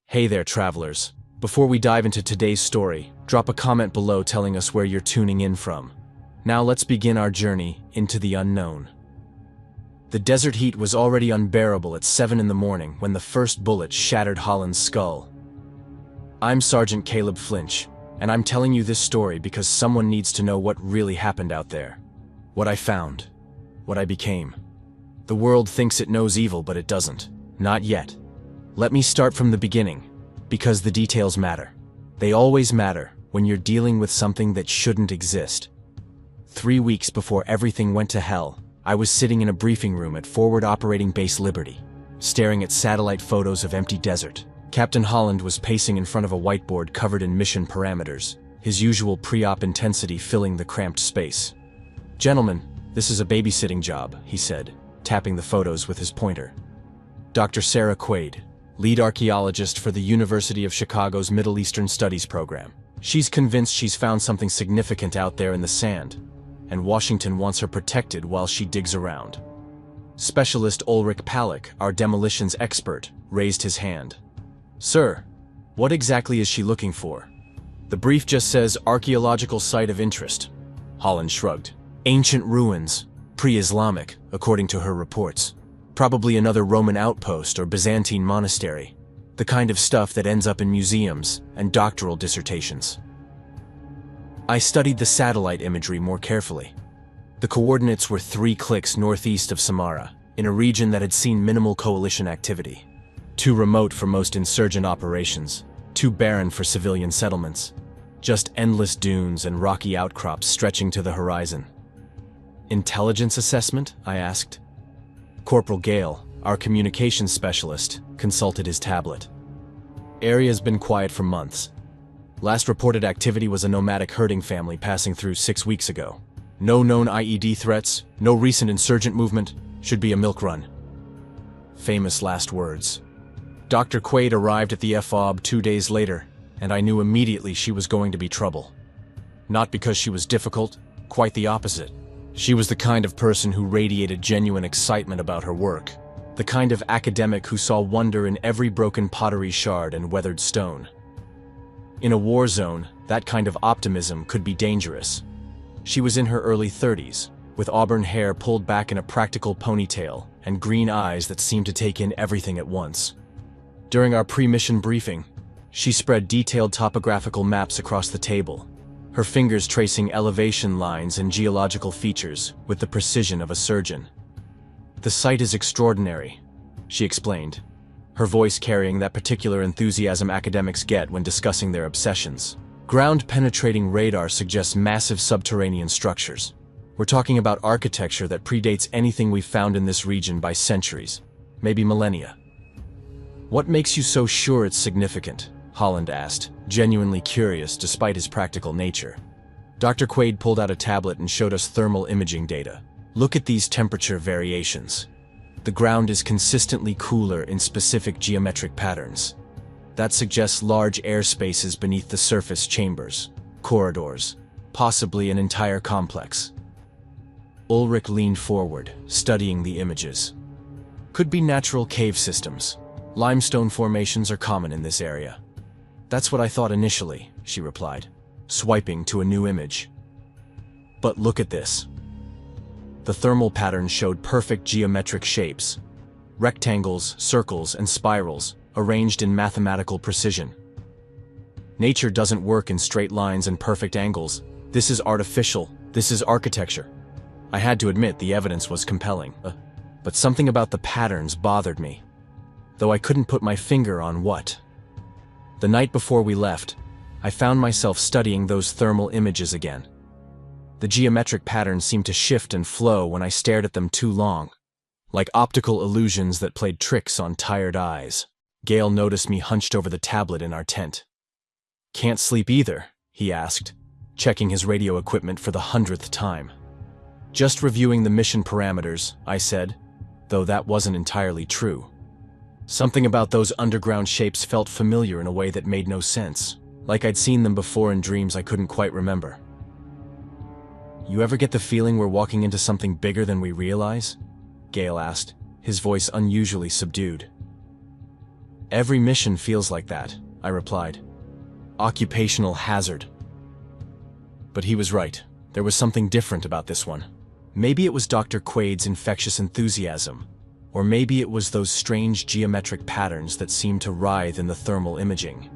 Hey there, travelers. Before we dive into today's story, drop a comment below telling us where you're tuning in from. Now let's begin our journey into the unknown. The desert heat was already unbearable at 7 in the morning when the first bullet shattered Holland's skull. I'm Sergeant Caleb Flinch, and I'm telling you this story because someone needs to know what really happened out there. What I found. What I became. The world thinks it knows evil, but it doesn't. Not yet. Let me start from the beginning, because the details matter. They always matter when you're dealing with something that shouldn't exist. 3 weeks before everything went to hell, I was sitting in a briefing room at Forward Operating Base Liberty, staring at satellite photos of empty desert. Captain Holland was pacing in front of a whiteboard covered in mission parameters, his usual pre-op intensity filling the cramped space. "Gentlemen, this is a babysitting job," he said, tapping the photos with his pointer. Dr. Sarah Quaid, lead archaeologist for the University of Chicago's Middle Eastern Studies program. She's convinced she's found something significant out there in the sand, and Washington wants her protected while she digs around. Specialist Ulrich Palek, our demolitions expert, raised his hand. "Sir, what exactly is she looking for?" "The brief just says archaeological site of interest." Holland shrugged. "Ancient ruins, pre-Islamic, according to her reports. Probably another Roman outpost or Byzantine monastery. The kind of stuff that ends up in museums and doctoral dissertations." I studied the satellite imagery more carefully. The coordinates were 3 clicks northeast of Samarra, in a region that had seen minimal coalition activity. Too remote for most insurgent operations, too barren for civilian settlements. Just endless dunes and rocky outcrops stretching to the horizon. "Intelligence assessment?" I asked. Corporal Gale, our communications specialist, consulted his tablet. "Area's been quiet for months. Last reported activity was a nomadic herding family passing through 6 weeks ago. No known IED threats, no recent insurgent movement, should be a milk run." Famous last words. Dr. Quaid arrived at the FOB 2 days later, and I knew immediately she was going to be trouble. Not because she was difficult, quite the opposite. She was the kind of person who radiated genuine excitement about her work, the kind of academic who saw wonder in every broken pottery shard and weathered stone. In a war zone, that kind of optimism could be dangerous. She was in her early 30s, with auburn hair pulled back in a practical ponytail and green eyes that seemed to take in everything at once. During our pre-mission briefing, she spread detailed topographical maps across the table, her fingers tracing elevation lines and geological features with the precision of a surgeon. "The site is extraordinary," she explained, her voice carrying that particular enthusiasm academics get when discussing their obsessions. "Ground-penetrating radar suggests massive subterranean structures. We're talking about architecture that predates anything we've found in this region by centuries, maybe millennia." "What makes you so sure it's significant?" Holland asked, genuinely curious despite his practical nature. Dr. Quaid pulled out a tablet and showed us thermal imaging data. "Look at these temperature variations. The ground is consistently cooler in specific geometric patterns. That suggests large air spaces beneath the surface chambers, corridors, possibly an entire complex." Ulrich leaned forward, studying the images. "Could be natural cave systems. Limestone formations are common in this area." "That's what I thought initially," she replied, swiping to a new image. "But look at this." The thermal pattern showed perfect geometric shapes, rectangles, circles, and spirals, arranged in mathematical precision. "Nature doesn't work in straight lines and perfect angles. This is artificial, this is architecture." I had to admit the evidence was compelling, but something about the patterns bothered me, though I couldn't put my finger on what. The night before we left, I found myself studying those thermal images again. The geometric patterns seemed to shift and flow when I stared at them too long, like optical illusions that played tricks on tired eyes. Gale noticed me hunched over the tablet in our tent. "Can't sleep either?" he asked, checking his radio equipment for the 100th time. "Just reviewing the mission parameters," I said, though that wasn't entirely true. Something about those underground shapes felt familiar in a way that made no sense, like I'd seen them before in dreams I couldn't quite remember. "You ever get the feeling we're walking into something bigger than we realize?" Gale asked, his voice unusually subdued. Every mission feels like that, I replied. Occupational hazard. But he was right. There was something different about this one. Maybe it was Dr. Quaid's infectious enthusiasm, or maybe it was those strange geometric patterns that seemed to writhe in the thermal imaging.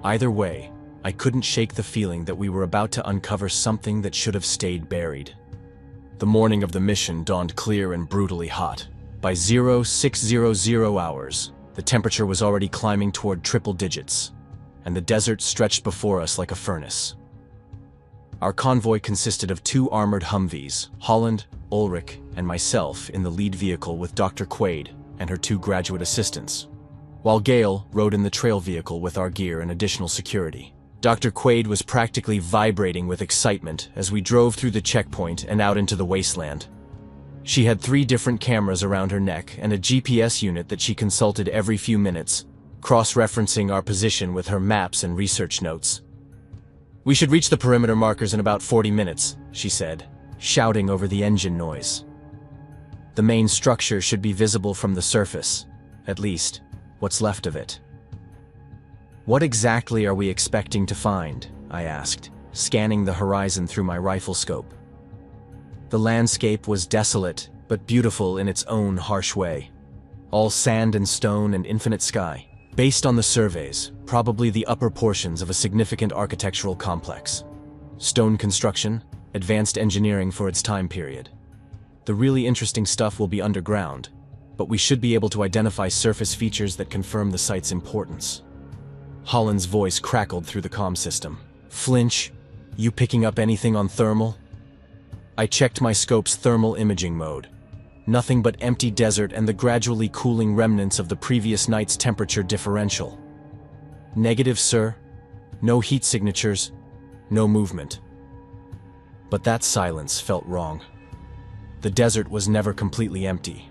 Either way, I couldn't shake the feeling that we were about to uncover something that should have stayed buried. The morning of the mission dawned clear and brutally hot. By 0600 hours, the temperature was already climbing toward triple digits, and the desert stretched before us like a furnace. Our convoy consisted of 2 armored Humvees, Holland, Ulrich, and myself in the lead vehicle with Dr. Quaid and her 2 graduate assistants, while Gale rode in the trail vehicle with our gear and additional security. Dr. Quaid was practically vibrating with excitement as we drove through the checkpoint and out into the wasteland. She had 3 different cameras around her neck and a GPS unit that she consulted every few minutes, cross-referencing our position with her maps and research notes. "We should reach the perimeter markers in about 40 minutes, she said, shouting over the engine noise. "The main structure should be visible from the surface, at least, what's left of it." "What exactly are we expecting to find?" I asked, scanning the horizon through my rifle scope. The landscape was desolate, but beautiful in its own harsh way. All sand and stone and infinite sky. Based on the surveys, probably the upper portions of a significant architectural complex. Stone construction, advanced engineering for its time period. The really interesting stuff will be underground, but we should be able to identify surface features that confirm the site's importance. Holland's voice crackled through the comm system. "Flinch, you picking up anything on thermal?" I checked my scope's thermal imaging mode. Nothing but empty desert and the gradually cooling remnants of the previous night's temperature differential. "Negative, sir. No heat signatures, no movement." But that silence felt wrong. The desert was never completely empty.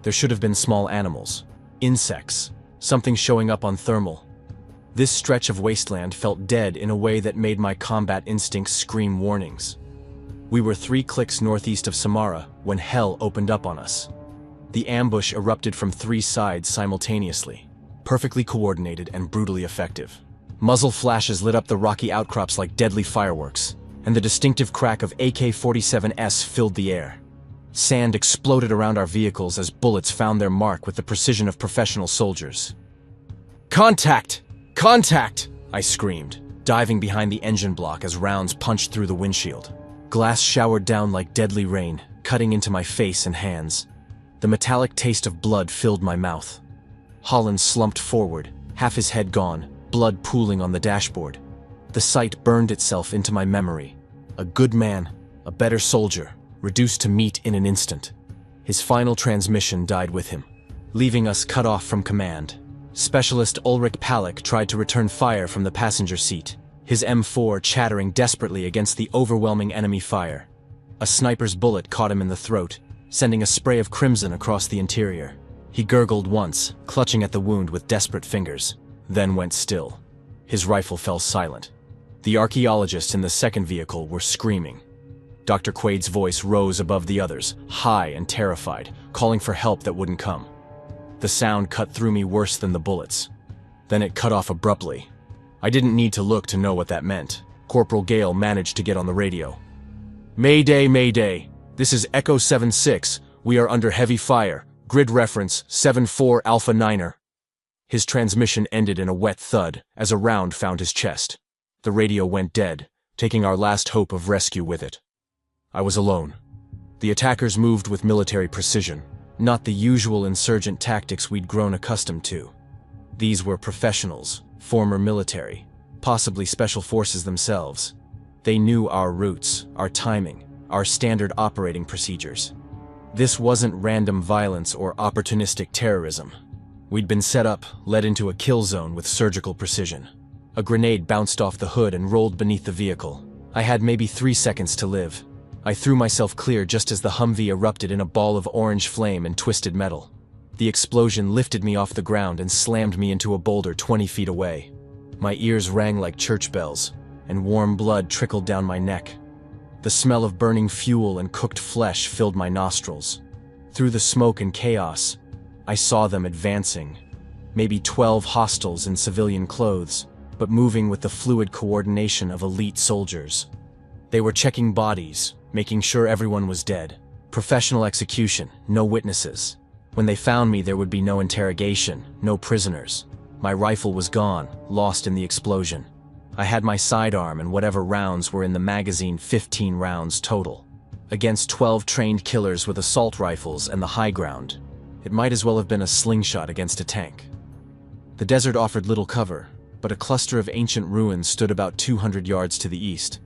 There should have been small animals, insects, something showing up on thermal. This stretch of wasteland felt dead in a way that made my combat instincts scream warnings. We were 3 clicks northeast of Samara when hell opened up on us. The ambush erupted from 3 sides simultaneously, perfectly coordinated and brutally effective. Muzzle flashes lit up the rocky outcrops like deadly fireworks, and the distinctive crack of AK-47s filled the air. Sand exploded around our vehicles as bullets found their mark with the precision of professional soldiers. "Contact! Contact!" I screamed, diving behind the engine block as rounds punched through the windshield. Glass showered down like deadly rain, cutting into my face and hands. The metallic taste of blood filled my mouth. Holland slumped forward, half his head gone, blood pooling on the dashboard. The sight burned itself into my memory. A good man, a better soldier, reduced to meat in an instant. His final transmission died with him, leaving us cut off from command. Specialist Ulrich Palek tried to return fire from the passenger seat, his M4 chattering desperately against the overwhelming enemy fire. A sniper's bullet caught him in the throat, sending a spray of crimson across the interior. He gurgled once, clutching at the wound with desperate fingers, then went still. His rifle fell silent. The archaeologists in the second vehicle were screaming. Dr. Quaid's voice rose above the others, high and terrified, calling for help that wouldn't come. The sound cut through me worse than the bullets. Then it cut off abruptly. I didn't need to look to know what that meant. Corporal Gale managed to get on the radio. "Mayday, Mayday. This is Echo 76. We are under heavy fire. Grid reference 74 Alpha Niner." His transmission ended in a wet thud as a round found his chest. The radio went dead, taking our last hope of rescue with it. I was alone. The attackers moved with military precision, not the usual insurgent tactics we'd grown accustomed to. These were professionals, former military, possibly special forces themselves. They knew our routes, our timing, our standard operating procedures. This wasn't random violence or opportunistic terrorism. We'd been set up, led into a kill zone with surgical precision. A grenade bounced off the hood and rolled beneath the vehicle. I had maybe 3 seconds to live. I threw myself clear just as the Humvee erupted in a ball of orange flame and twisted metal. The explosion lifted me off the ground and slammed me into a boulder 20 feet away. My ears rang like church bells, and warm blood trickled down my neck. The smell of burning fuel and cooked flesh filled my nostrils. Through the smoke and chaos, I saw them advancing. maybe 12 hostiles in civilian clothes, but moving with the fluid coordination of elite soldiers. They were checking bodies, making sure everyone was dead. Professional execution, no witnesses. When they found me, there would be no interrogation, no prisoners. My rifle was gone, lost in the explosion. I had my sidearm and whatever rounds were in the magazine, 15 rounds total. Against 12 trained killers with assault rifles and the high ground, it might as well have been a slingshot against a tank. The desert offered little cover, but a cluster of ancient ruins stood about 200 yards to the east.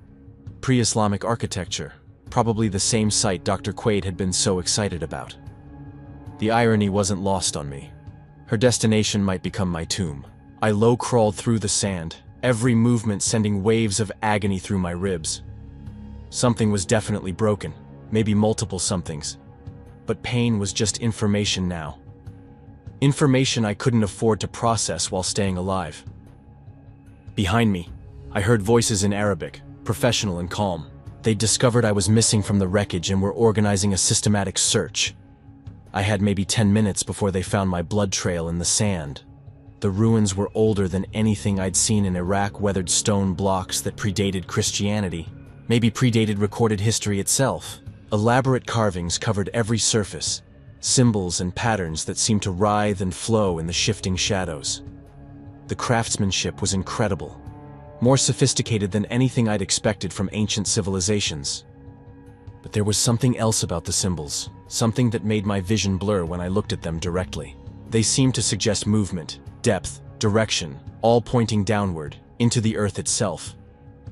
Pre-Islamic architecture, probably the same site Dr. Quaid had been so excited about. The irony wasn't lost on me. Her destination might become my tomb. I low-crawled through the sand, every movement sending waves of agony through my ribs. Something was definitely broken, maybe multiple somethings. But pain was just information now. Information I couldn't afford to process while staying alive. Behind me, I heard voices in Arabic, professional and calm. They'd discovered I was missing from the wreckage and were organizing a systematic search. I had maybe 10 minutes before they found my blood trail in the sand. The ruins were older than anything I'd seen in Iraq, weathered stone blocks that predated Christianity, maybe predated recorded history itself. Elaborate carvings covered every surface, symbols and patterns that seemed to writhe and flow in the shifting shadows. The craftsmanship was incredible, more sophisticated than anything I'd expected from ancient civilizations. But there was something else about the symbols, something that made my vision blur when I looked at them directly. They seemed to suggest movement, depth, direction, all pointing downward, into the earth itself.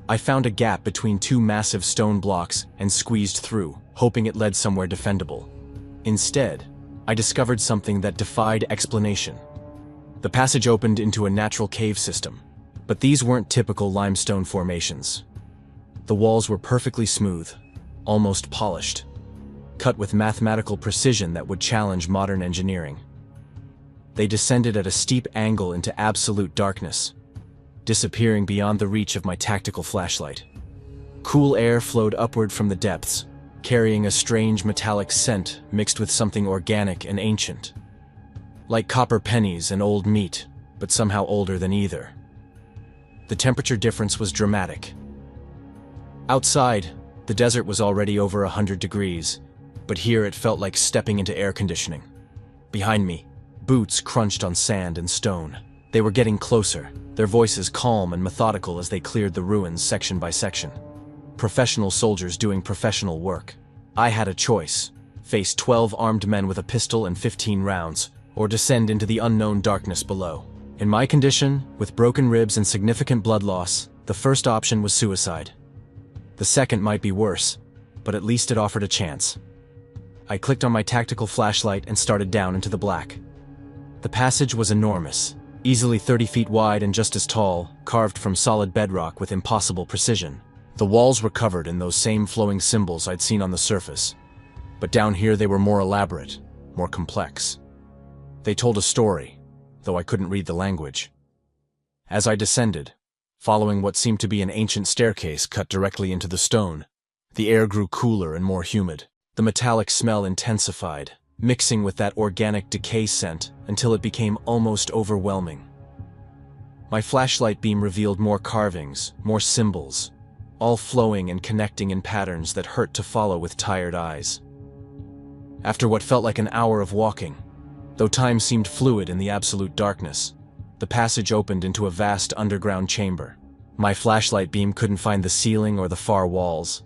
I found a gap between two massive stone blocks and squeezed through, hoping it led somewhere defendable. Instead, I discovered something that defied explanation. The passage opened into a natural cave system, but these weren't typical limestone formations. The walls were perfectly smooth, almost polished, cut with mathematical precision that would challenge modern engineering. They descended at a steep angle into absolute darkness, disappearing beyond the reach of my tactical flashlight. Cool air flowed upward from the depths, carrying a strange metallic scent mixed with something organic and ancient. Like copper pennies and old meat, but somehow older than either. The temperature difference was dramatic. Outside, the desert was already over 100 degrees, but here it felt like stepping into air conditioning. Behind me, boots crunched on sand and stone. They were getting closer, their voices calm and methodical as they cleared the ruins section by section. Professional soldiers doing professional work. I had a choice: face 12 armed men with a pistol and 15 rounds, or descend into the unknown darkness below. In my condition, with broken ribs and significant blood loss, the first option was suicide. The second might be worse, but at least it offered a chance. I clicked on my tactical flashlight and started down into the black. The passage was enormous, easily 30 feet wide and just as tall, carved from solid bedrock with impossible precision. The walls were covered in those same flowing symbols I'd seen on the surface, but down here they were more elaborate, more complex. They told a story, though I couldn't read the language. As I descended, following what seemed to be an ancient staircase cut directly into the stone, the air grew cooler and more humid. The metallic smell intensified, mixing with that organic decay scent until it became almost overwhelming. My flashlight beam revealed more carvings, more symbols, all flowing and connecting in patterns that hurt to follow with tired eyes. After what felt like an hour of walking, though time seemed fluid in the absolute darkness, the passage opened into a vast underground chamber. My flashlight beam couldn't find the ceiling or the far walls.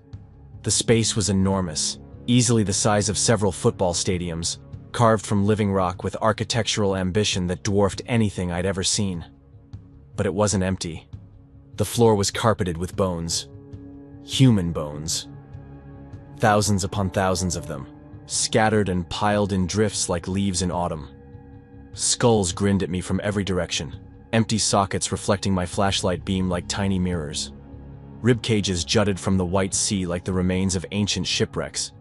The space was enormous, easily the size of several football stadiums, carved from living rock with architectural ambition that dwarfed anything I'd ever seen. But it wasn't empty. The floor was carpeted with bones. Human bones. Thousands upon thousands of them, scattered and piled in drifts like leaves in autumn. Skulls grinned at me from every direction, empty sockets reflecting my flashlight beam like tiny mirrors. Rib cages jutted from the white sea like the remains of ancient shipwrecks.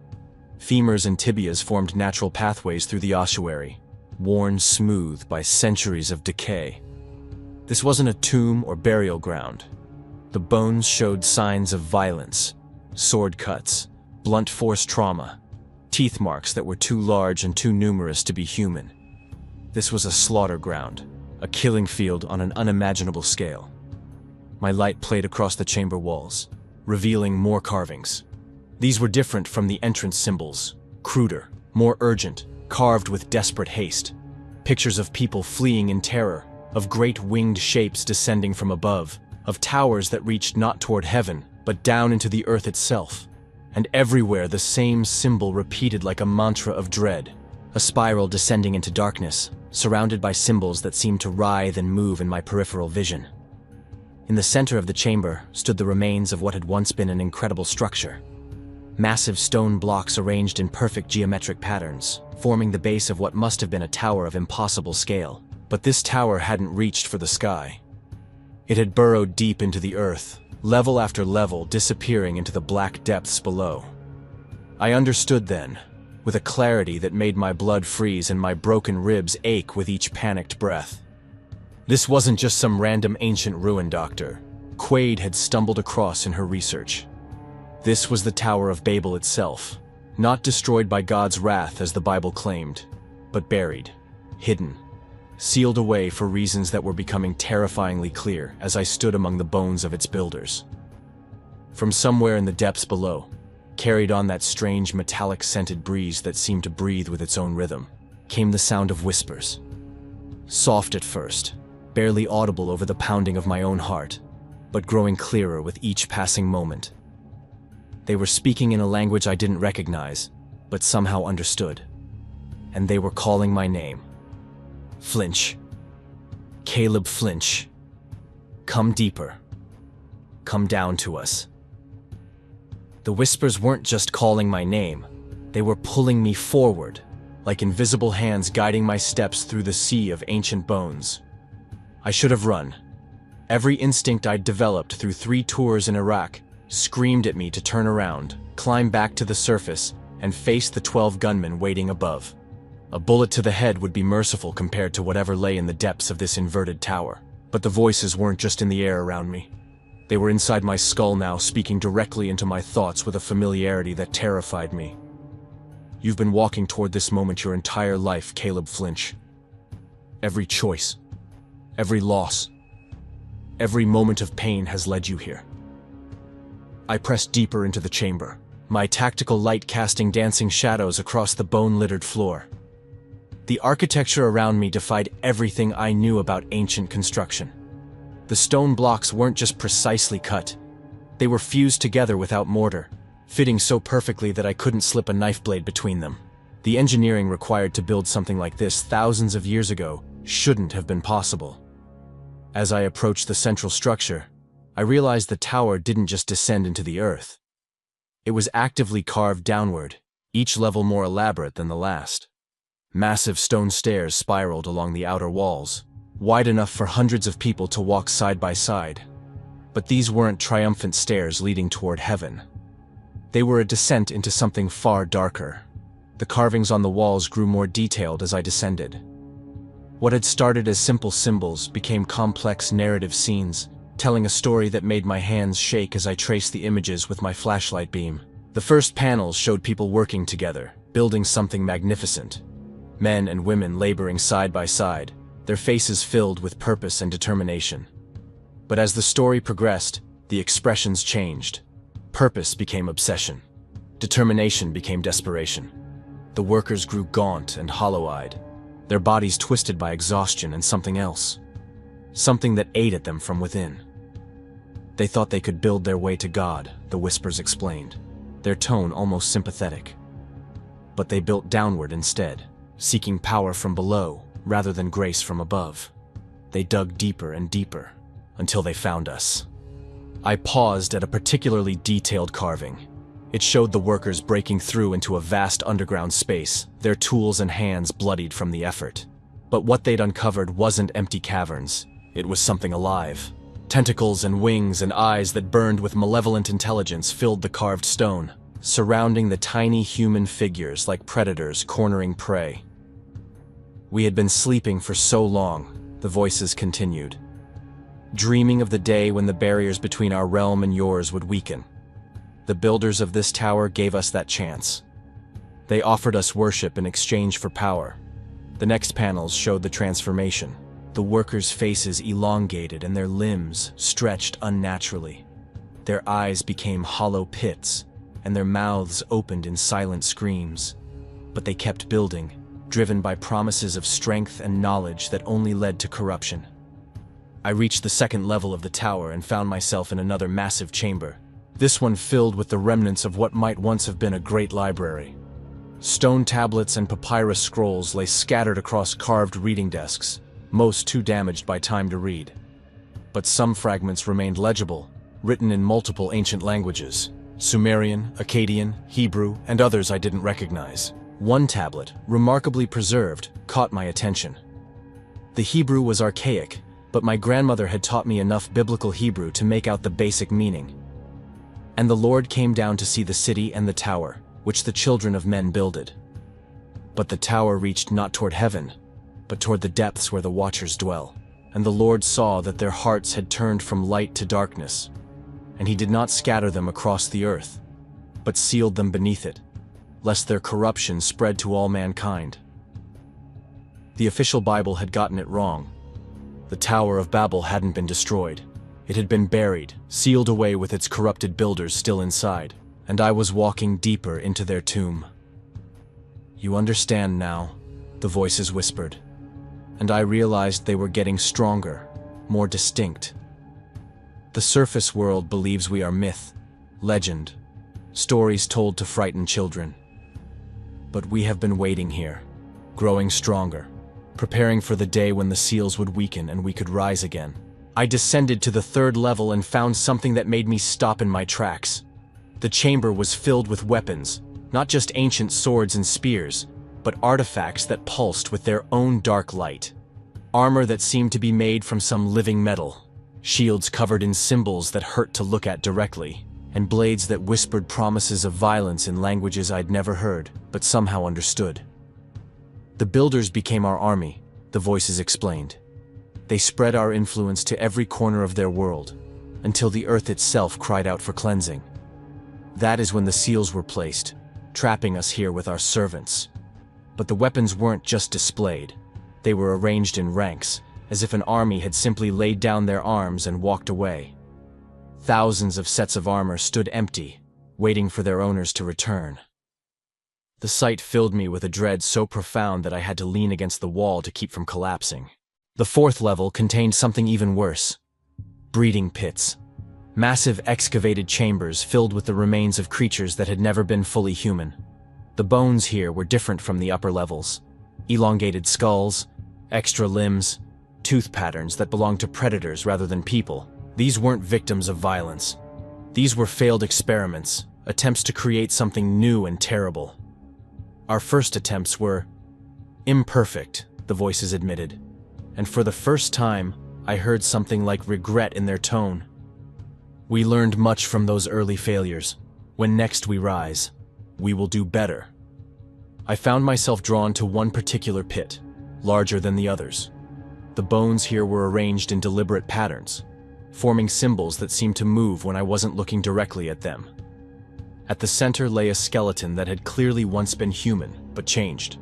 Femurs and tibias formed natural pathways through the ossuary, worn smooth by centuries of decay. This wasn't a tomb or burial ground. The bones showed signs of violence, sword cuts, blunt force trauma, teeth marks that were too large and too numerous to be human. This was a slaughter ground, a killing field on an unimaginable scale. My light played across the chamber walls, revealing more carvings. These were different from the entrance symbols, cruder, more urgent, carved with desperate haste. Pictures of people fleeing in terror, of great winged shapes descending from above, of towers that reached not toward heaven, but down into the earth itself. And everywhere the same symbol repeated like a mantra of dread, a spiral descending into darkness, surrounded by symbols that seemed to writhe and move in my peripheral vision. In the center of the chamber stood the remains of what had once been an incredible structure. Massive stone blocks arranged in perfect geometric patterns, forming the base of what must have been a tower of impossible scale. But this tower hadn't reached for the sky. It had burrowed deep into the earth, level after level disappearing into the black depths below. I understood then, with a clarity that made my blood freeze and my broken ribs ache with each panicked breath. This wasn't just some random ancient ruin Dr. Quaid had stumbled across in her research. This was the Tower of Babel itself, not destroyed by God's wrath as the Bible claimed, but buried, hidden, sealed away for reasons that were becoming terrifyingly clear as I stood among the bones of its builders. From somewhere in the depths below, carried on that strange metallic-scented breeze that seemed to breathe with its own rhythm, came the sound of whispers. Soft at first, barely audible over the pounding of my own heart, but growing clearer with each passing moment. They were speaking in a language I didn't recognize, but somehow understood. And they were calling my name. Flinch. Caleb Flinch. Come deeper. Come down to us. The whispers weren't just calling my name. They were pulling me forward, like invisible hands guiding my steps through the sea of ancient bones. I should have run. Every instinct I'd developed through 3 tours in Iraq screamed at me to turn around, climb back to the surface, and face the 12 gunmen waiting above. A bullet to the head would be merciful compared to whatever lay in the depths of this inverted tower. But the voices weren't just in the air around me. They were inside my skull now, speaking directly into my thoughts with a familiarity that terrified me. You've been walking toward this moment your entire life, Caleb Flinch. Every choice, every loss, every moment of pain has led you here. I pressed deeper into the chamber, my tactical light casting dancing shadows across the bone-littered floor. The architecture around me defied everything I knew about ancient construction. The stone blocks weren't just precisely cut. They were fused together without mortar, fitting so perfectly that I couldn't slip a knife blade between them. The engineering required to build something like this thousands of years ago shouldn't have been possible. As I approached the central structure, I realized the tower didn't just descend into the earth. It was actively carved downward, each level more elaborate than the last. Massive stone stairs spiraled along the outer walls, wide enough for hundreds of people to walk side by side. But these weren't triumphant stairs leading toward heaven. They were a descent into something far darker. The carvings on the walls grew more detailed as I descended. What had started as simple symbols became complex narrative scenes, telling a story that made my hands shake as I traced the images with my flashlight beam. The first panels showed people working together, building something magnificent. Men and women laboring side by side, their faces filled with purpose and determination. But as the story progressed, the expressions changed. Purpose became obsession. Determination became desperation. The workers grew gaunt and hollow-eyed, their bodies twisted by exhaustion and something else. Something that ate at them from within. They thought they could build their way to God, the whispers explained, their tone almost sympathetic. But they built downward instead, seeking power from below rather than grace from above. They dug deeper and deeper, until they found us. I paused at a particularly detailed carving. It showed the workers breaking through into a vast underground space, their tools and hands bloodied from the effort. But what they'd uncovered wasn't empty caverns. It was something alive. Tentacles and wings and eyes that burned with malevolent intelligence filled the carved stone, surrounding the tiny human figures like predators cornering prey. We had been sleeping for so long, the voices continued, dreaming of the day when the barriers between our realm and yours would weaken. The builders of this tower gave us that chance. They offered us worship in exchange for power. The next panels showed the transformation. The workers' faces elongated and their limbs stretched unnaturally. Their eyes became hollow pits, and their mouths opened in silent screams. But they kept building, driven by promises of strength and knowledge that only led to corruption. I reached the second level of the tower and found myself in another massive chamber, this one filled with the remnants of what might once have been a great library. Stone tablets and papyrus scrolls lay scattered across carved reading desks, most too damaged by time to read. But some fragments remained legible, written in multiple ancient languages: Sumerian, Akkadian, Hebrew, and others I didn't recognize. One tablet, remarkably preserved, caught my attention. The Hebrew was archaic, but my grandmother had taught me enough biblical Hebrew to make out the basic meaning. And the Lord came down to see the city and the tower, which the children of men builded. But the tower reached not toward heaven, but toward the depths where the watchers dwell. And the Lord saw that their hearts had turned from light to darkness, and he did not scatter them across the earth, but sealed them beneath it, lest their corruption spread to all mankind. The official Bible had gotten it wrong. The Tower of Babel hadn't been destroyed. It had been buried, sealed away with its corrupted builders still inside, and I was walking deeper into their tomb. "You understand now," the voices whispered, and I realized they were getting stronger, more distinct. The surface world believes we are myth, legend, stories told to frighten children. But we have been waiting here, growing stronger, preparing for the day when the seals would weaken and we could rise again. I descended to the third level and found something that made me stop in my tracks. The chamber was filled with weapons, not just ancient swords and spears, but artifacts that pulsed with their own dark light. Armor that seemed to be made from some living metal, shields covered in symbols that hurt to look at directly, and blades that whispered promises of violence in languages I'd never heard, but somehow understood. The builders became our army, the voices explained. They spread our influence to every corner of their world, until the earth itself cried out for cleansing. That is when the seals were placed, trapping us here with our servants. But the weapons weren't just displayed. They were arranged in ranks, as if an army had simply laid down their arms and walked away. Thousands of sets of armor stood empty, waiting for their owners to return. The sight filled me with a dread so profound that I had to lean against the wall to keep from collapsing. The fourth level contained something even worse: breeding pits. Massive excavated chambers filled with the remains of creatures that had never been fully human. The bones here were different from the upper levels. Elongated skulls, extra limbs, tooth patterns that belonged to predators rather than people. These weren't victims of violence. These were failed experiments, attempts to create something new and terrible. Our first attempts were imperfect, the voices admitted, and for the first time, I heard something like regret in their tone. We learned much from those early failures. When next we rise, we will do better. I found myself drawn to one particular pit, larger than the others. The bones here were arranged in deliberate patterns, forming symbols that seemed to move when I wasn't looking directly at them. At the center lay a skeleton that had clearly once been human, but changed.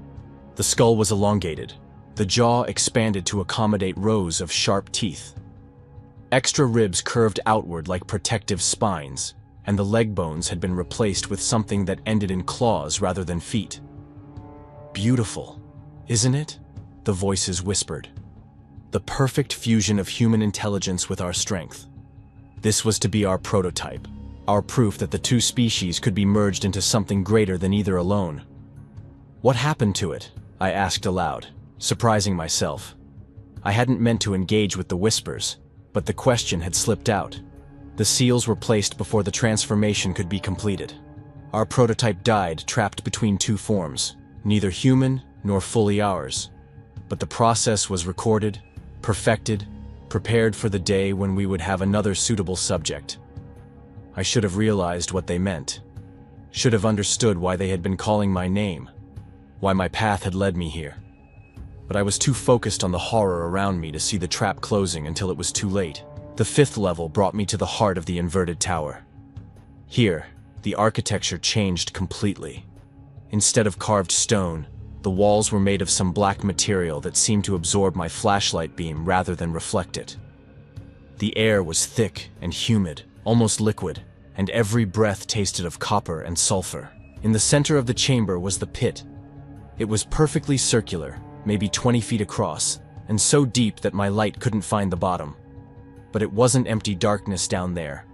The skull was elongated, the jaw expanded to accommodate rows of sharp teeth. Extra ribs curved outward like protective spines, and the leg bones had been replaced with something that ended in claws rather than feet. Beautiful, isn't it? The voices whispered. The perfect fusion of human intelligence with our strength. This was to be our prototype, our proof that the two species could be merged into something greater than either alone. What happened to it? I asked aloud, surprising myself. I hadn't meant to engage with the whispers, but the question had slipped out. The seals were placed before the transformation could be completed. Our prototype died trapped between two forms, neither human nor fully ours. But the process was recorded, perfected, prepared for the day when we would have another suitable subject. I should have realized what they meant, should have understood why they had been calling my name, why my path had led me here. But I was too focused on the horror around me to see the trap closing until it was too late. The fifth level brought me to the heart of the inverted tower. Here, the architecture changed completely. Instead of carved stone, The walls were made of some black material that seemed to absorb my flashlight beam rather than reflect it. The air was thick and humid, almost liquid, and every breath tasted of copper and sulfur. In the center of the chamber was the pit. It was perfectly circular, maybe 20 feet across, and so deep that my light couldn't find the bottom. But it wasn't empty darkness down there.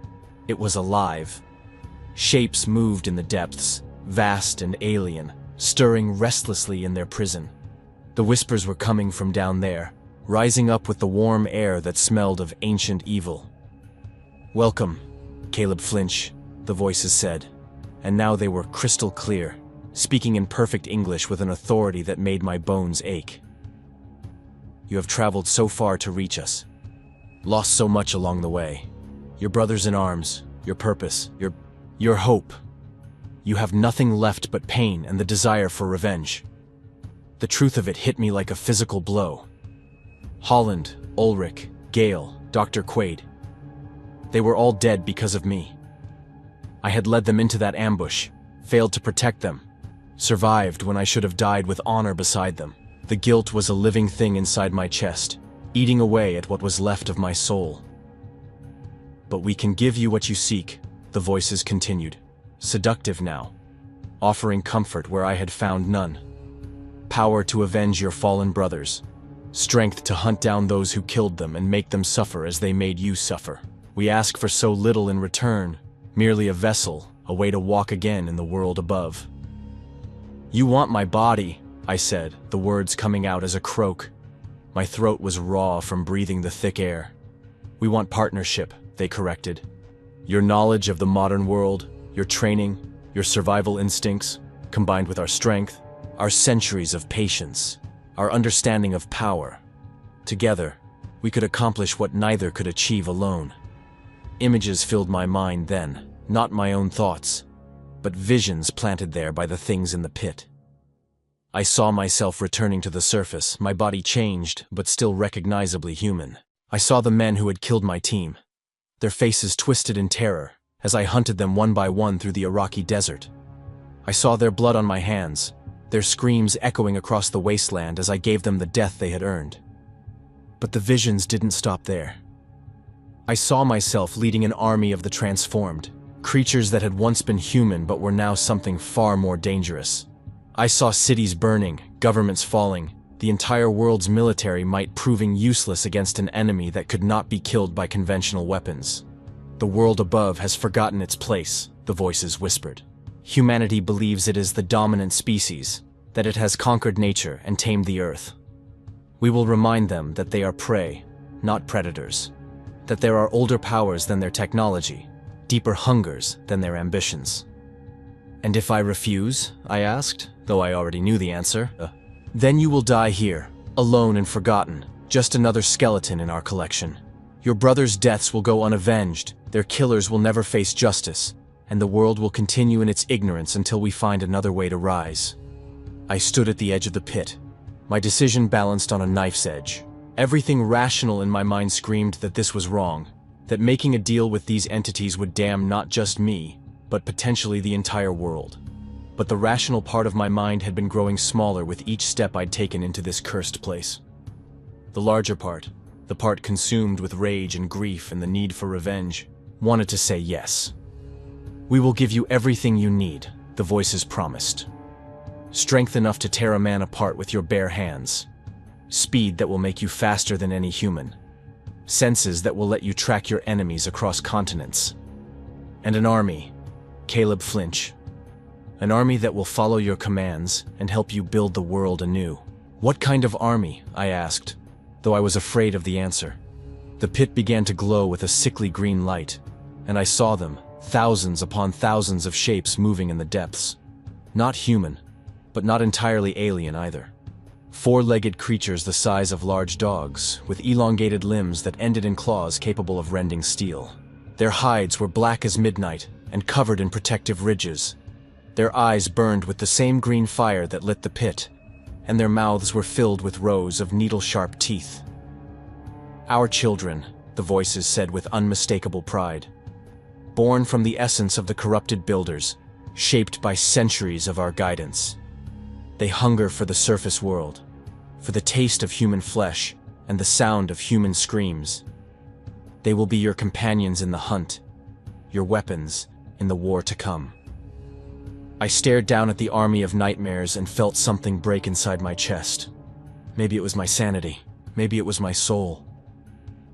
It was alive. Shapes moved in the depths, vast and alien, stirring restlessly in their prison. The whispers were coming from down there, rising up with the warm air that smelled of ancient evil. "Welcome, Caleb Flinch," the voices said, and now they were crystal clear, speaking in perfect English with an authority that made my bones ache. "You have traveled so far to reach us, lost so much along the way. Your brothers in arms, your purpose, your hope. You have nothing left but pain and the desire for revenge." The truth of it hit me like a physical blow. Holland, Ulrich, Gale, Dr. Quaid. They were all dead because of me. I had led them into that ambush, failed to protect them, survived when I should have died with honor beside them. The guilt was a living thing inside my chest, eating away at what was left of my soul. "But we can give you what you seek," the voices continued, seductive now, offering comfort where I had found none. "Power to avenge your fallen brothers. Strength to hunt down those who killed them and make them suffer as they made you suffer. We ask for so little in return, merely a vessel, a way to walk again in the world above." "You want my body," I said, the words coming out as a croak. My throat was raw from breathing the thick air. "We want partnership," they corrected. "Your knowledge of the modern world, your training, your survival instincts, combined with our strength, our centuries of patience, our understanding of power. Together, we could accomplish what neither could achieve alone." Images filled my mind then, not my own thoughts, but visions planted there by the things in the pit. I saw myself returning to the surface, my body changed, but still recognizably human. I saw the men who had killed my team, their faces twisted in terror, as I hunted them one by one through the Iraqi desert. I saw their blood on my hands, their screams echoing across the wasteland as I gave them the death they had earned. But the visions didn't stop there. I saw myself leading an army of the transformed, creatures that had once been human but were now something far more dangerous. I saw cities burning, governments falling, the entire world's military might proving useless against an enemy that could not be killed by conventional weapons. "The world above has forgotten its place," the voices whispered. "Humanity believes it is the dominant species, that it has conquered nature and tamed the earth. We will remind them that they are prey, not predators, that there are older powers than their technology, deeper hungers than their ambitions." "And if I refuse?" I asked, though I already knew the answer. "Then you will die here, alone and forgotten, just another skeleton in our collection. Your brothers' deaths will go unavenged, their killers will never face justice, and the world will continue in its ignorance until we find another way to rise." I stood at the edge of the pit, my decision balanced on a knife's edge. Everything rational in my mind screamed that this was wrong, that making a deal with these entities would damn not just me, but potentially the entire world. But the rational part of my mind had been growing smaller with each step I'd taken into this cursed place. The larger part, the part consumed with rage and grief and the need for revenge, wanted to say yes. "We will give you everything you need," the voices promised. "Strength enough to tear a man apart with your bare hands. Speed that will make you faster than any human. Senses that will let you track your enemies across continents. And an army, Caleb Flinch. An army that will follow your commands and help you build the world anew." "What kind of army?" I asked, though I was afraid of the answer. The pit began to glow with a sickly green light, and I saw them, thousands upon thousands of shapes moving in the depths. Not human, but not entirely alien either. Four-legged creatures the size of large dogs, with elongated limbs that ended in claws capable of rending steel. Their hides were black as midnight and covered in protective ridges. Their eyes burned with the same green fire that lit the pit, and their mouths were filled with rows of needle-sharp teeth. "Our children," the voices said with unmistakable pride. "Born from the essence of the corrupted builders, shaped by centuries of our guidance. They hunger for the surface world, for the taste of human flesh and the sound of human screams. They will be your companions in the hunt, your weapons in the war to come. I stared down at the army of nightmares and felt something break inside my chest. Maybe it was my sanity, maybe it was my soul,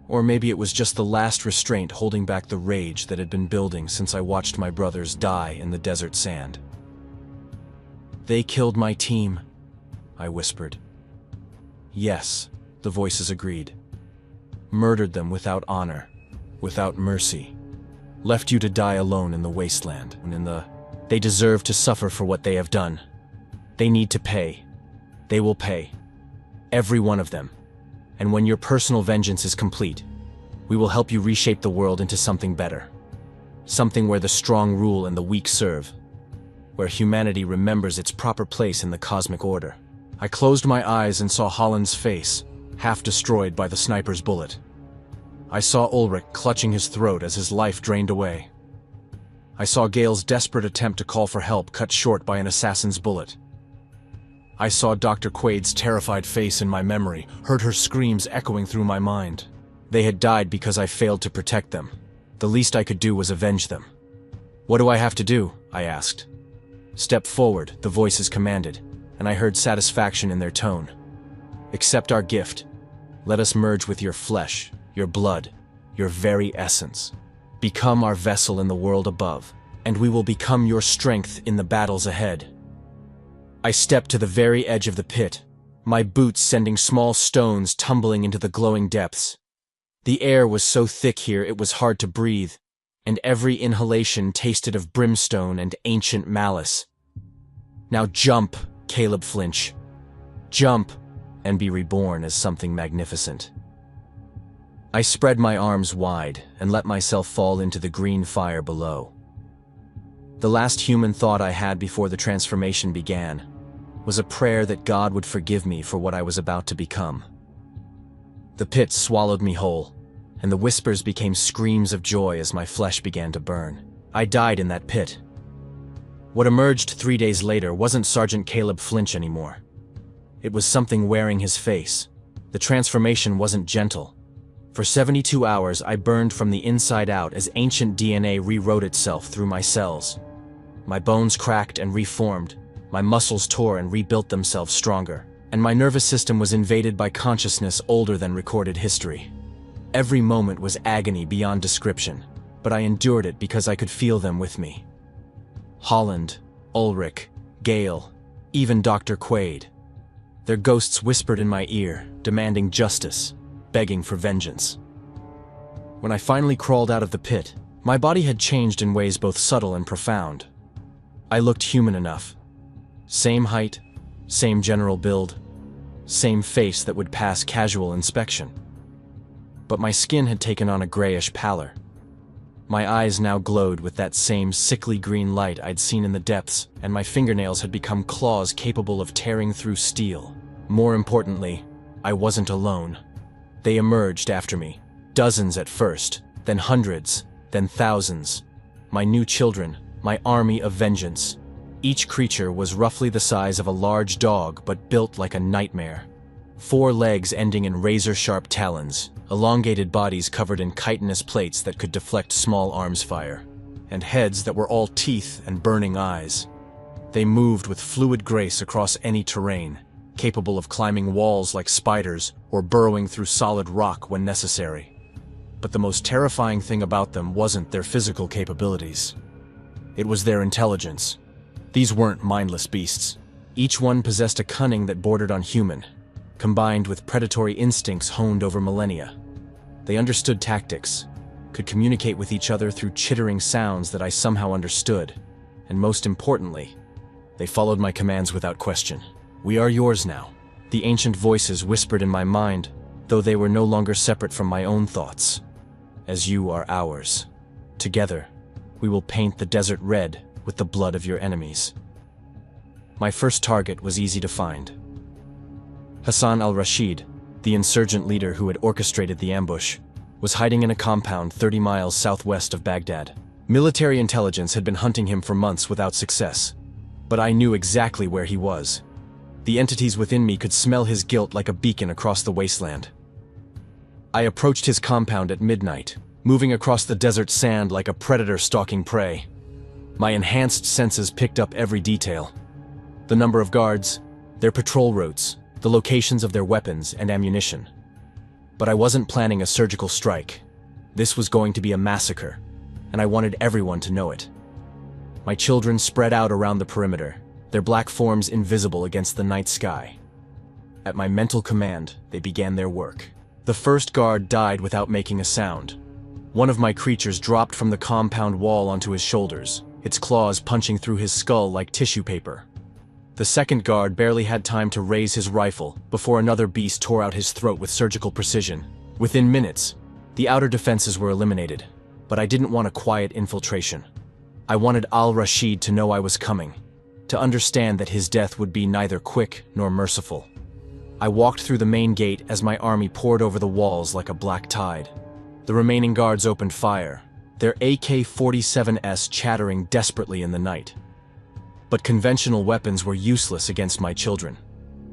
or maybe it was just the last restraint holding back the rage that had been building since I watched my brothers die in the desert sand. "They killed my team," I whispered. "Yes," the voices agreed. "Murdered them without honor, without mercy. Left you to die alone in the wasteland, They deserve to suffer for what they have done. They need to pay. They will pay. Every one of them. And when your personal vengeance is complete, we will help you reshape the world into something better. Something where the strong rule and the weak serve. Where humanity remembers its proper place in the cosmic order." I closed my eyes and saw Holland's face, half destroyed by the sniper's bullet. I saw Ulrich clutching his throat as his life drained away. I saw Gale's desperate attempt to call for help cut short by an assassin's bullet. I saw Dr. Quaid's terrified face in my memory, heard her screams echoing through my mind. They had died because I failed to protect them. The least I could do was avenge them. "What do I have to do?" I asked. "Step forward," the voices commanded, and I heard satisfaction in their tone. "Accept our gift. Let us merge with your flesh, your blood, your very essence. Become our vessel in the world above, and we will become your strength in the battles ahead." I stepped to the very edge of the pit, my boots sending small stones tumbling into the glowing depths. The air was so thick here it was hard to breathe, and every inhalation tasted of brimstone and ancient malice. "Now jump, Caleb Flinch. Jump, and be reborn as something magnificent." I spread my arms wide and let myself fall into the green fire below. The last human thought I had before the transformation began was a prayer that God would forgive me for what I was about to become. The pit swallowed me whole, and the whispers became screams of joy as my flesh began to burn. I died in that pit. What emerged 3 days later wasn't Sergeant Caleb Flinch anymore. It was something wearing his face. The transformation wasn't gentle. For 72 hours, I burned from the inside out as ancient DNA rewrote itself through my cells. My bones cracked and reformed, my muscles tore and rebuilt themselves stronger, and my nervous system was invaded by consciousness older than recorded history. Every moment was agony beyond description, but I endured it because I could feel them with me. Holland, Ulrich, Gale, even Dr. Quaid. Their ghosts whispered in my ear, demanding justice, begging for vengeance. When I finally crawled out of the pit, my body had changed in ways both subtle and profound. I looked human enough. Same height, same general build, same face that would pass casual inspection. But my skin had taken on a grayish pallor. My eyes now glowed with that same sickly green light I'd seen in the depths, and my fingernails had become claws capable of tearing through steel. More importantly, I wasn't alone. They emerged after me, dozens at first, then hundreds, then thousands. My new children, my army of vengeance. Each creature was roughly the size of a large dog but built like a nightmare. 4 legs ending in razor-sharp talons, elongated bodies covered in chitinous plates that could deflect small arms fire, and heads that were all teeth and burning eyes. They moved with fluid grace across any terrain, capable of climbing walls like spiders or burrowing through solid rock when necessary. But the most terrifying thing about them wasn't their physical capabilities. It was their intelligence. These weren't mindless beasts. Each one possessed a cunning that bordered on human, combined with predatory instincts honed over millennia. They understood tactics, could communicate with each other through chittering sounds that I somehow understood, and most importantly, they followed my commands without question. "We are yours now," the ancient voices whispered in my mind, though they were no longer separate from my own thoughts. "As you are ours. Together, we will paint the desert red with the blood of your enemies." My first target was easy to find. Hassan al-Rashid, the insurgent leader who had orchestrated the ambush, was hiding in a compound 30 miles southwest of Baghdad. Military intelligence had been hunting him for months without success, but I knew exactly where he was. The entities within me could smell his guilt like a beacon across the wasteland. I approached his compound at midnight, moving across the desert sand like a predator stalking prey. My enhanced senses picked up every detail. The number of guards, their patrol routes, the locations of their weapons and ammunition. But I wasn't planning a surgical strike. This was going to be a massacre, and I wanted everyone to know it. My children spread out around the perimeter, their black forms invisible against the night sky. At my mental command, they began their work. The first guard died without making a sound. One of my creatures dropped from the compound wall onto his shoulders, its claws punching through his skull like tissue paper. The second guard barely had time to raise his rifle before another beast tore out his throat with surgical precision. Within minutes, the outer defenses were eliminated, but I didn't want a quiet infiltration. I wanted Al-Rashid to know I was coming, to understand that his death would be neither quick nor merciful. I walked through the main gate as my army poured over the walls like a black tide. The remaining guards opened fire, their AK-47s chattering desperately in the night. But conventional weapons were useless against my children.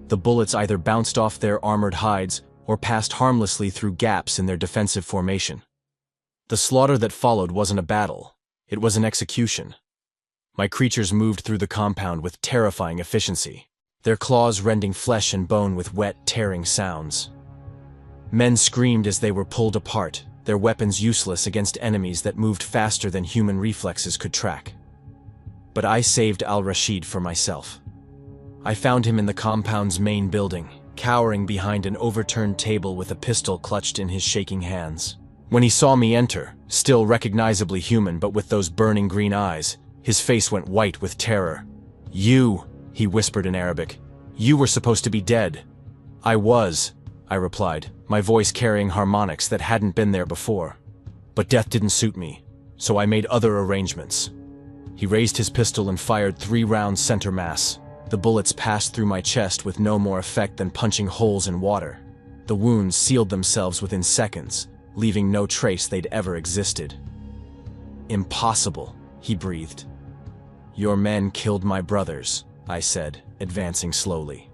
The bullets either bounced off their armored hides or passed harmlessly through gaps in their defensive formation. The slaughter that followed wasn't a battle, it was an execution. My creatures moved through the compound with terrifying efficiency, their claws rending flesh and bone with wet, tearing sounds. Men screamed as they were pulled apart, their weapons useless against enemies that moved faster than human reflexes could track. But I saved Al-Rashid for myself. I found him in the compound's main building, cowering behind an overturned table with a pistol clutched in his shaking hands. When he saw me enter, still recognizably human but with those burning green eyes, his face went white with terror. "You," he whispered in Arabic. "You were supposed to be dead." "I was," I replied, my voice carrying harmonics that hadn't been there before. "But death didn't suit me, so I made other arrangements." He raised his pistol and fired 3 rounds center mass. The bullets passed through my chest with no more effect than punching holes in water. The wounds sealed themselves within seconds, leaving no trace they'd ever existed. "Impossible," he breathed. "Your men killed my brothers," I said, advancing slowly.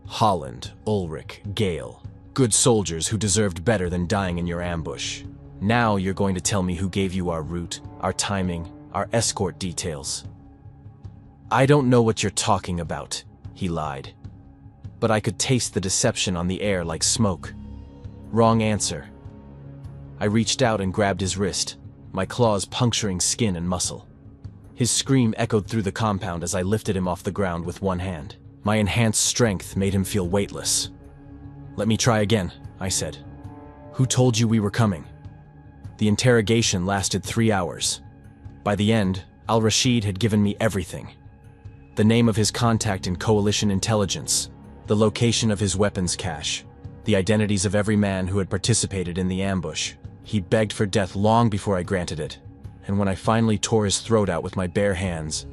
"Holland, Ulrich, Gale, good soldiers who deserved better than dying in your ambush. Now you're going to tell me who gave you our route, our timing, our escort details." "I don't know what you're talking about," he lied. But I could taste the deception on the air like smoke. "Wrong answer." I reached out and grabbed his wrist, my claws puncturing skin and muscle. His scream echoed through the compound as I lifted him off the ground with one hand. My enhanced strength made him feel weightless. "Let me try again," I said. "Who told you we were coming?" The interrogation lasted 3 hours. By the end, Al-Rashid had given me everything. The name of his contact in coalition intelligence, the location of his weapons cache, the identities of every man who had participated in the ambush. He begged for death long before I granted it, and when I finally tore his throat out with my bare hands,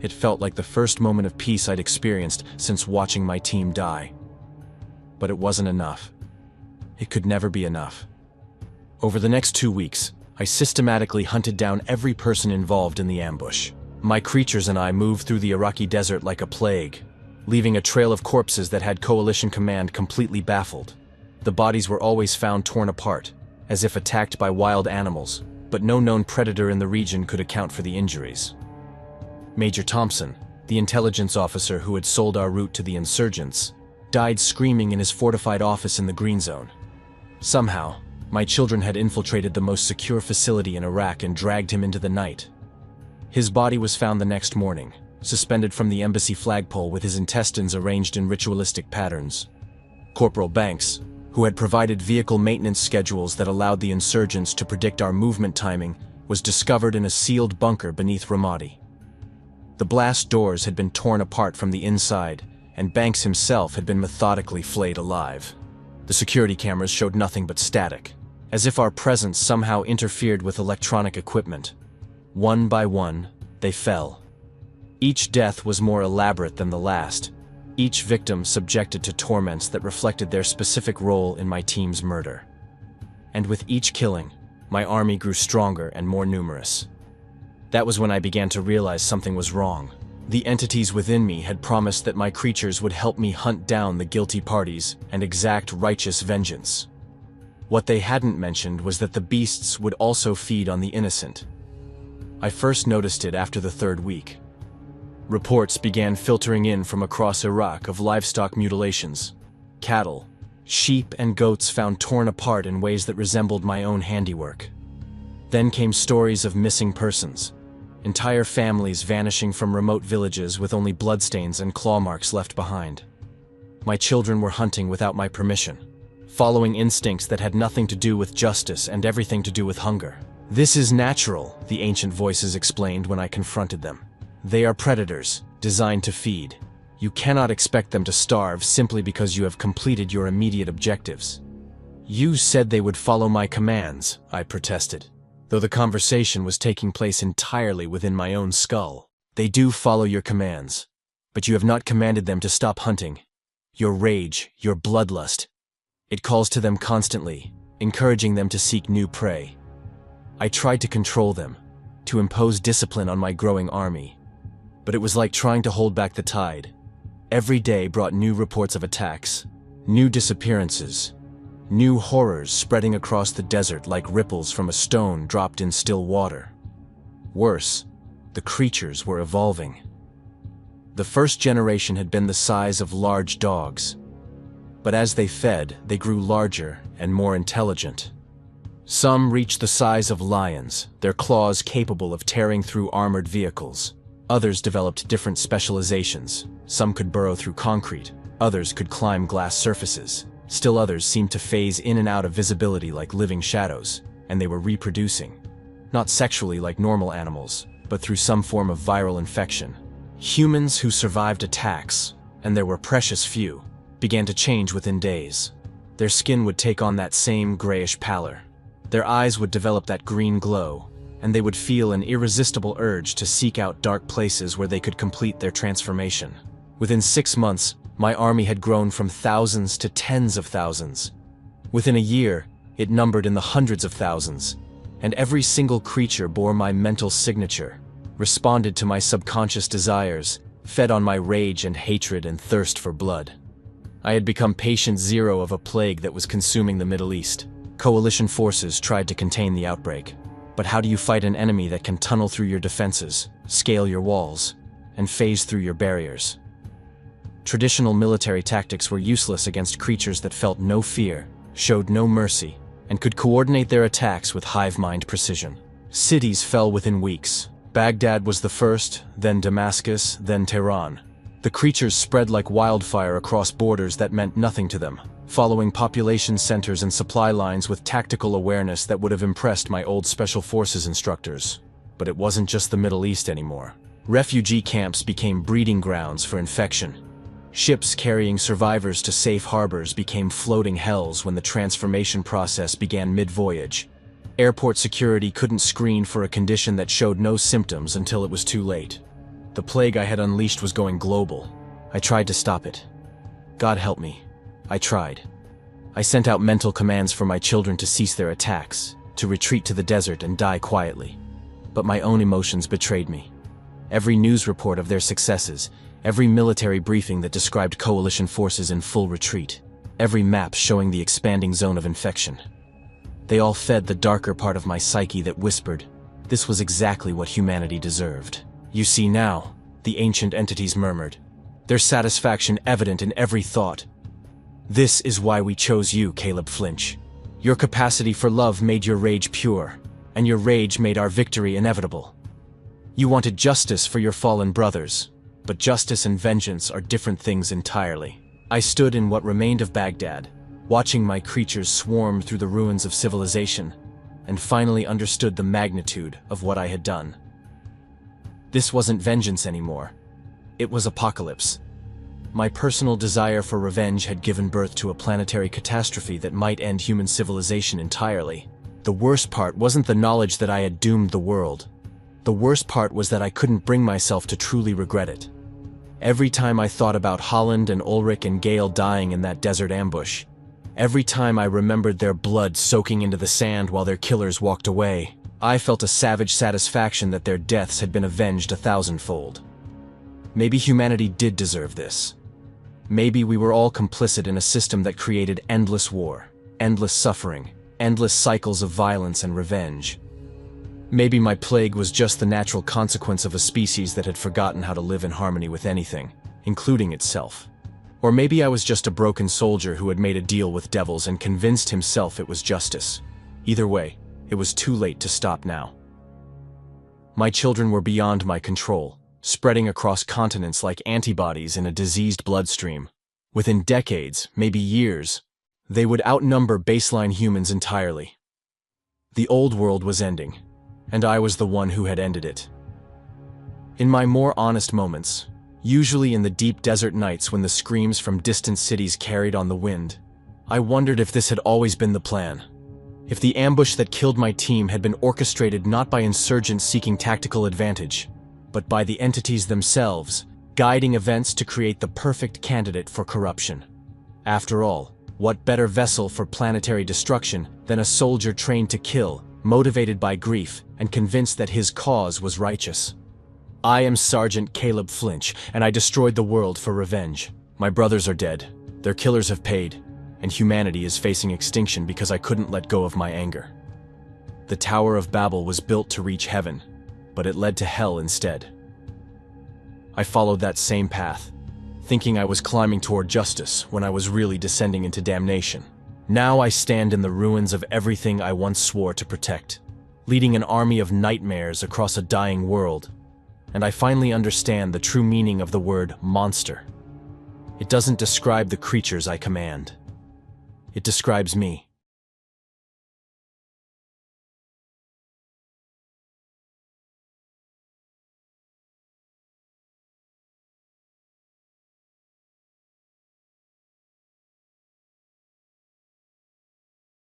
it felt like the first moment of peace I'd experienced since watching my team die. But it wasn't enough. It could never be enough. Over the next 2 weeks, I systematically hunted down every person involved in the ambush. My creatures and I moved through the Iraqi desert like a plague, leaving a trail of corpses that had Coalition Command completely baffled. The bodies were always found torn apart, as if attacked by wild animals, but no known predator in the region could account for the injuries. Major Thompson, the intelligence officer who had sold our route to the insurgents, died screaming in his fortified office in the Green Zone. Somehow, my children had infiltrated the most secure facility in Iraq and dragged him into the night. His body was found the next morning, suspended from the embassy flagpole with his intestines arranged in ritualistic patterns. Corporal Banks, who had provided vehicle maintenance schedules that allowed the insurgents to predict our movement timing, was discovered in a sealed bunker beneath Ramadi. The blast doors had been torn apart from the inside, and Banks himself had been methodically flayed alive. The security cameras showed nothing but static, as if our presence somehow interfered with electronic equipment. One by one, they fell. Each death was more elaborate than the last, each victim subjected to torments that reflected their specific role in my team's murder. And with each killing, my army grew stronger and more numerous. That was when I began to realize something was wrong. The entities within me had promised that my creatures would help me hunt down the guilty parties and exact righteous vengeance. What they hadn't mentioned was that the beasts would also feed on the innocent. I first noticed it after the 3rd week. Reports began filtering in from across Iraq of livestock mutilations. Cattle, sheep, and goats found torn apart in ways that resembled my own handiwork. Then came stories of missing persons, entire families vanishing from remote villages with only bloodstains and claw marks left behind. My children were hunting without my permission, following instincts that had nothing to do with justice and everything to do with hunger. "This is natural," the ancient voices explained when I confronted them. "They are predators, designed to feed. You cannot expect them to starve simply because you have completed your immediate objectives." "You said they would follow my commands," I protested, though the conversation was taking place entirely within my own skull. "They do follow your commands, but you have not commanded them to stop hunting. Your rage, your bloodlust, it calls to them constantly, encouraging them to seek new prey. I tried to control them, to impose discipline on my growing army, but it was like trying to hold back the tide. Every day brought new reports of attacks, new disappearances, new horrors spreading across the desert like ripples from a stone dropped in still water. Worse, the creatures were evolving. The first generation had been the size of large dogs, but as they fed, they grew larger and more intelligent. Some reached the size of lions, their claws capable of tearing through armored vehicles. Others developed different specializations. Some could burrow through concrete, others could climb glass surfaces. Still others seemed to phase in and out of visibility like living shadows, and they were reproducing. Not sexually like normal animals, but through some form of viral infection. Humans who survived attacks, and there were precious few, began to change within days. Their skin would take on that same grayish pallor. Their eyes would develop that green glow, and they would feel an irresistible urge to seek out dark places where they could complete their transformation. Within 6 months, my army had grown from thousands to tens of thousands. Within a year, it numbered in the hundreds of thousands, and every single creature bore my mental signature, responded to my subconscious desires, fed on my rage and hatred and thirst for blood. I had become patient zero of a plague that was consuming the Middle East. Coalition forces tried to contain the outbreak. But how do you fight an enemy that can tunnel through your defenses, scale your walls, and phase through your barriers? Traditional military tactics were useless against creatures that felt no fear, showed no mercy, and could coordinate their attacks with hive-mind precision. Cities fell within weeks. Baghdad was the first, then Damascus, then Tehran. The creatures spread like wildfire across borders that meant nothing to them, following population centers and supply lines with tactical awareness that would have impressed my old Special Forces instructors. But it wasn't just the Middle East anymore. Refugee camps became breeding grounds for infection. Ships carrying survivors to safe harbors became floating hells when the transformation process began mid-voyage. Airport security couldn't screen for a condition that showed no symptoms until it was too late. The plague I had unleashed was going global. I tried to stop it. God help me. I tried. I sent out mental commands for my children to cease their attacks, to retreat to the desert and die quietly. But my own emotions betrayed me. Every news report of their successes, every military briefing that described coalition forces in full retreat, every map showing the expanding zone of infection. They all fed the darker part of my psyche that whispered, this was exactly what humanity deserved. You see now, the ancient entities murmured, their satisfaction evident in every thought. This is why we chose you, Caleb Flinch. Your capacity for love made your rage pure, and your rage made our victory inevitable. You wanted justice for your fallen brothers, but justice and vengeance are different things entirely. I stood in what remained of Baghdad, watching my creatures swarm through the ruins of civilization, and finally understood the magnitude of what I had done. This wasn't vengeance anymore. It was apocalypse. My personal desire for revenge had given birth to a planetary catastrophe that might end human civilization entirely. The worst part wasn't the knowledge that I had doomed the world. The worst part was that I couldn't bring myself to truly regret it. Every time I thought about Holland and Ulrich and Gale dying in that desert ambush, every time I remembered their blood soaking into the sand while their killers walked away, I felt a savage satisfaction that their deaths had been avenged 1,000-fold. Maybe humanity did deserve this. Maybe we were all complicit in a system that created endless war, endless suffering, endless cycles of violence and revenge. Maybe my plague was just the natural consequence of a species that had forgotten how to live in harmony with anything, including itself. Or maybe I was just a broken soldier who had made a deal with devils and convinced himself it was justice. Either way, it was too late to stop now. My children were beyond my control, spreading across continents like antibodies in a diseased bloodstream. Within decades, maybe years, they would outnumber baseline humans entirely. The old world was ending, and I was the one who had ended it. In my more honest moments, usually in the deep desert nights when the screams from distant cities carried on the wind, I wondered if this had always been the plan. If the ambush that killed my team had been orchestrated not by insurgents seeking tactical advantage, but by the entities themselves, guiding events to create the perfect candidate for corruption. After all, what better vessel for planetary destruction than a soldier trained to kill, motivated by grief, and convinced that his cause was righteous? I am Sergeant Caleb Flinch, and I destroyed the world for revenge. My brothers are dead, their killers have paid, and humanity is facing extinction because I couldn't let go of my anger. The Tower of Babel was built to reach heaven, but it led to hell instead. I followed that same path, thinking I was climbing toward justice when I was really descending into damnation. Now I stand in the ruins of everything I once swore to protect, leading an army of nightmares across a dying world. And I finally understand the true meaning of the word monster. It doesn't describe the creatures I command. It describes me.